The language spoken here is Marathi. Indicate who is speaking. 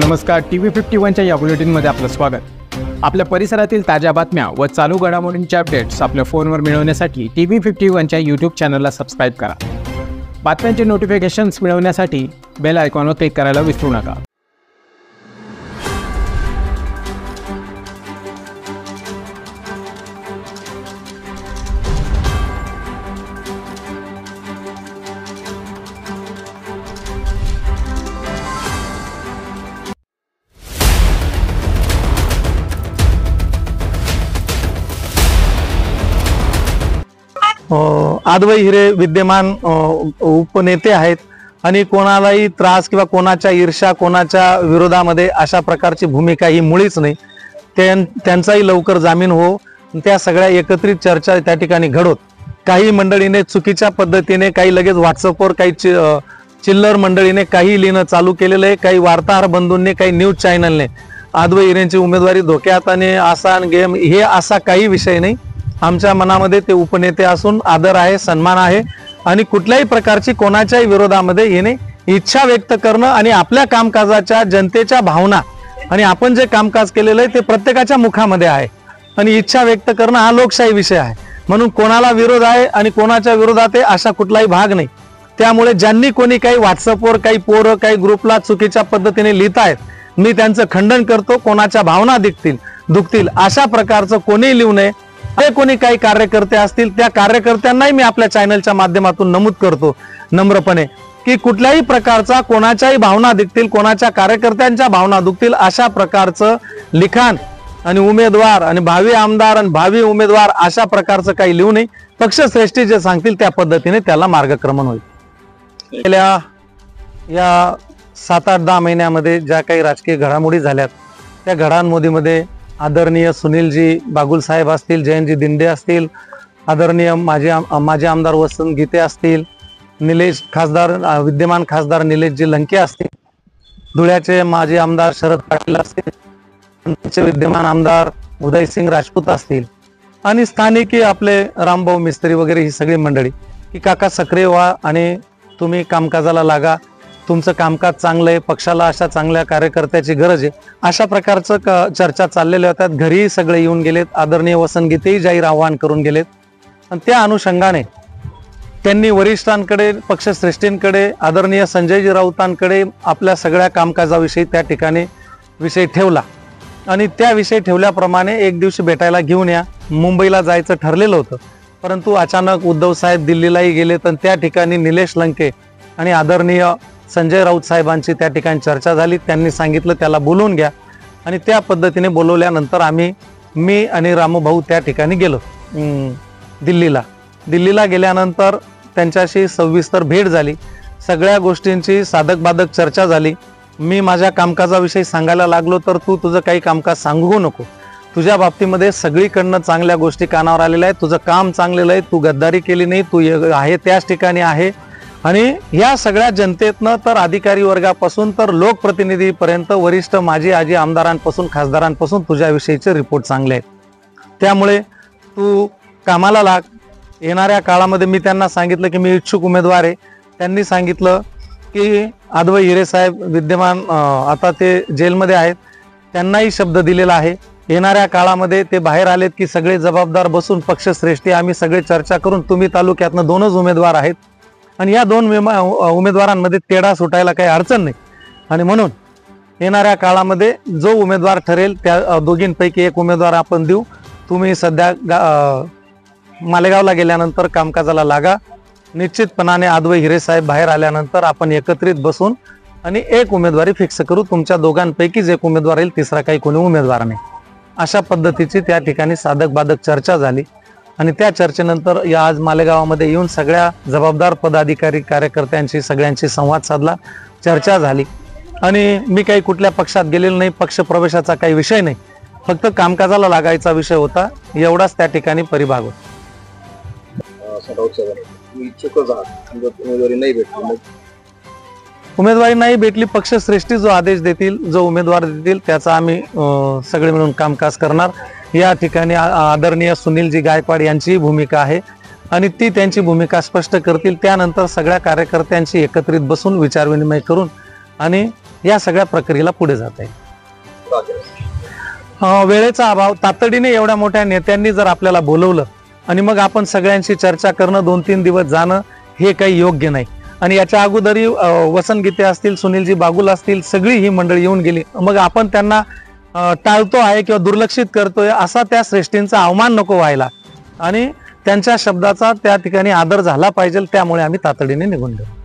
Speaker 1: नमस्कार, TV51च्या या बुलेटिनमध्ये आपलं स्वागत। आपल्या परिसरातील ताज्या बातम्या व चालू घडामोडींचे अपडेट्स आपल्या फोनवर मिळवण्यासाठी TV51च्या YouTube चॅनलला सबस्क्राइब करा। बातम्यांचे नोटिफिकेशन्स मिळवण्यासाठी बेल आयकॉनवर क्लिक करायला विसरू नका।
Speaker 2: आदवई हिरे विद्यमान उपनेते आहेत आणि कोणालाही त्रास किंवा कोणाच्या ईर्ष्या कोणाच्या विरोधामध्ये अशा प्रकारची भूमिका ही मुळीच नाही। त्यांचाही लवकर जामीन हो, त्या सगळ्या एकत्रित चर्चा त्या ठिकाणी घडोत। काही मंडळीने चुकीच्या पद्धतीने, काही लगेच व्हॉट्सअपवर, काही चिल्लर मंडळीने काही लिहिणं चालू केलेलं आहे। काही वार्ताहर बंधूंनी, काही न्यूज चॅनलने आदवई हिरेंची उमेदवारी धोक्यात आणि असा गेम हे असा काही विषय नाही। आमच्या मनामध्ये ते उपनेते असून आदर आहे, सन्मान आहे आणि कुठल्याही प्रकारची कोणाच्याही विरोधामध्ये येणे, इच्छा व्यक्त करणं आणि आपल्या कामकाजाच्या जनतेच्या भावना आणि आपण जे कामकाज केलेलं आहे ते प्रत्येकाच्या मुखामध्ये आहे आणि इच्छा व्यक्त करणं हा लोकशाही विषय आहे। म्हणून कोणाला विरोध आहे आणि कोणाच्या विरोधात आहे असा कुठलाही भाग नाही। त्यामुळे ज्यांनी कोणी काही व्हॉट्सअपवर, काही पोरं, काही ग्रुपला चुकीच्या पद्धतीने लिहित आहेत, मी त्यांचं खंडन करतो। कोणाच्या भावना दुखतील अशा प्रकारचं कोणी लिहू नये। कोणी काही कार्यकर्ते असतील त्या कार्यकर्त्यांनाही मी आपल्या चॅनलच्या माध्यमातून नमूद करतो नम्रपणे की कुठल्याही प्रकारचा कोणाच्याही भावना दुखतील, कोणाच्या कार्यकर्त्यांच्या भावना दुखतील अशा प्रकारचं लिखाण आणि उमेदवार आणि भावी आमदार आणि भावी उमेदवार अशा प्रकारचं काही लिहू नये। पक्षश्रेष्ठी जे सांगतील त्या पद्धतीने त्याला मार्गक्रमण होईल। गेल्या या 7-8-10 महिन्यामध्ये ज्या काही राजकीय घडामोडी झाल्यात त्या घडामोडीमध्ये आदरणीय सुनीलजी बागुल साहेब असतील, जयंतजी दिंडे असतील, आदरणीय माजी आमदार वसंत गीते असतील, निलेश खासदार विद्यमान खासदार निलेशजी लंके असतील, धुळ्याचे माजी आमदार शरद पाटील असतील, विद्यमान आमदार उदयसिंग राजपूत असतील आणि स्थानिक आपले रामभाऊ मिस्त्री वगैरे ही सगळी मंडळी की काका सक्रिय व्हा आणि तुम्ही कामकाजाला लागा, तुमचं कामकाज चांगलं आहे, पक्षाला अशा चांगल्या कार्यकर्त्याची गरज आहे, अशा प्रकारचं चर्चा चाललेल्या होत्या। घरी सगळे येऊन गेलेत। आदरणीय वसंत गीतेही जाहीर आवाहन करून गेलेत आणि त्या अनुषंगाने त्यांनी वरिष्ठांकडे, पक्षश्रेष्ठींकडे, आदरणीय संजयजी राऊतांकडे आपल्या सगळ्या कामकाजाविषयी त्या ठिकाणी विषय ठेवला आणि त्या विषय ठेवल्याप्रमाणे एक दिवशी भेटायला घेऊन या, मुंबईला जायचं ठरलेलं होतं। परंतु अचानक उद्धव साहेब दिल्लीलाही गेलेत आणि त्या ठिकाणी निलेश लंके आणि आदरणीय संजय राऊत साहेबांची त्या ठिकाणी चर्चा झाली। त्यांनी सांगितलं त्याला बोलवून घ्या आणि त्या पद्धतीने बोलवल्यानंतर मी आणि रामभाऊ त्या ठिकाणी गेलो दिल्लीला गेल्यानंतर त्यांच्याशी सविस्तर भेट झाली। सगळ्या गोष्टींची साधक बाधक चर्चा झाली। मी माझ्या कामकाजाविषयी सांगायला लागलो तर तू तुझं काही कामकाज सांगू नको, तुझ्या बाबतीमध्ये सगळीकडनं चांगल्या गोष्टी कानावर आलेल्या आहेत, तुझं काम चांगलेलं आहे, तू गद्दारी केली नाही, तू आहे त्याच ठिकाणी आहे आणि या सगळ्या जनतेतनं तर अधिकारी वर्गापासून तर लोकप्रतिनिधीपर्यंत वरिष्ठ माजी आजी आमदारांपासून खासदारांपासून तुझ्याविषयीचे रिपोर्ट चांगले आहेत। त्यामुळे तू कामाला लाग। येणाऱ्या काळामध्ये मी त्यांना सांगितलं की मी इच्छुक उमेदवार आहे। त्यांनी सांगितलं की आदवई हिरे साहेब विद्यमान आता ते जेलमध्ये आहेत, त्यांनाही शब्द दिलेला आहे येणाऱ्या काळामध्ये ते बाहेर आलेत की सगळे जबाबदार बसून पक्षश्रेष्ठी आम्ही सगळे चर्चा करून, तुम्ही तालुक्यातनं 2च उमेदवार आहेत आणि या 2 उमेदवारांमध्ये तेढा सुटायला काही अडचण नाही आणि म्हणून येणाऱ्या काळामध्ये जो उमेदवार ठरेल त्या दोघींपैकी एक उमेदवार आपण देऊ। तुम्ही सध्या मालेगावला गेल्यानंतर कामकाजाला लागा। निश्चितपणाने आदवई हिरे साहेब बाहेर आल्यानंतर आपण एकत्रित बसून आणि एक उमेदवारी फिक्स करू। तुमच्या दोघांपैकीच एक उमेदवार येईल, तिसरा काही कोणी उमेदवार नाही। अशा पद्धतीची त्या ठिकाणी साधक बाधक चर्चा झाली आणि त्या चर्चेनंतर या आज मालेगावामध्ये येऊन सगळ्या जबाबदार पदाधिकारी कार्यकर्त्यांशी सगळ्यांशी संवाद साधला, चर्चा झाली आणि मी काही कुठल्या पक्षात गेलेलो नाही, पक्ष प्रवेशाचा काही विषय नाही, फक्त कामकाजाला लागायचा विषय होता, एवढाच त्या ठिकाणी परिभाग होता। उमेदवारी नाही भेटली, पक्षश्रेष्ठी जो आदेश देतील, जो उमेदवार देतील त्याचा आम्ही सगळे मिळून कामकाज करणार। या ठिकाणी आदरणीय सुनीलजी गायकवाड यांची भूमिका आहे आणि ती त्यांची भूमिका स्पष्ट करतील। त्यानंतर सगळ्या कार्यकर्त्यांशी एकत्रित बसून विचारविनिमय करून आणि या सगळ्या प्रक्रियेला पुढे जाता येईल. वेळेचा अभाव, तातडीने एवढ्या मोठ्या नेत्यांनी जर आपल्याला बोलवलं आणि मग आपण सगळ्यांशी चर्चा करणं, 2-3 दिवस जाणं हे काही योग्य नाही. आणि याच्या अगोदरही वसंत गीते असतील, सुनीलजी बागुल असतील, सगळी ही मंडळी येऊन गेली. मग आपण त्यांना टाळतो आहे किंवा दुर्लक्षित करतोय असा त्या श्रेष्ठींचा अवमान नको व्हायला आणि त्यांच्या शब्दाचा त्या ठिकाणी आदर झाला पाहिजे. त्यामुळे आम्ही तातडीने निघून गेलो.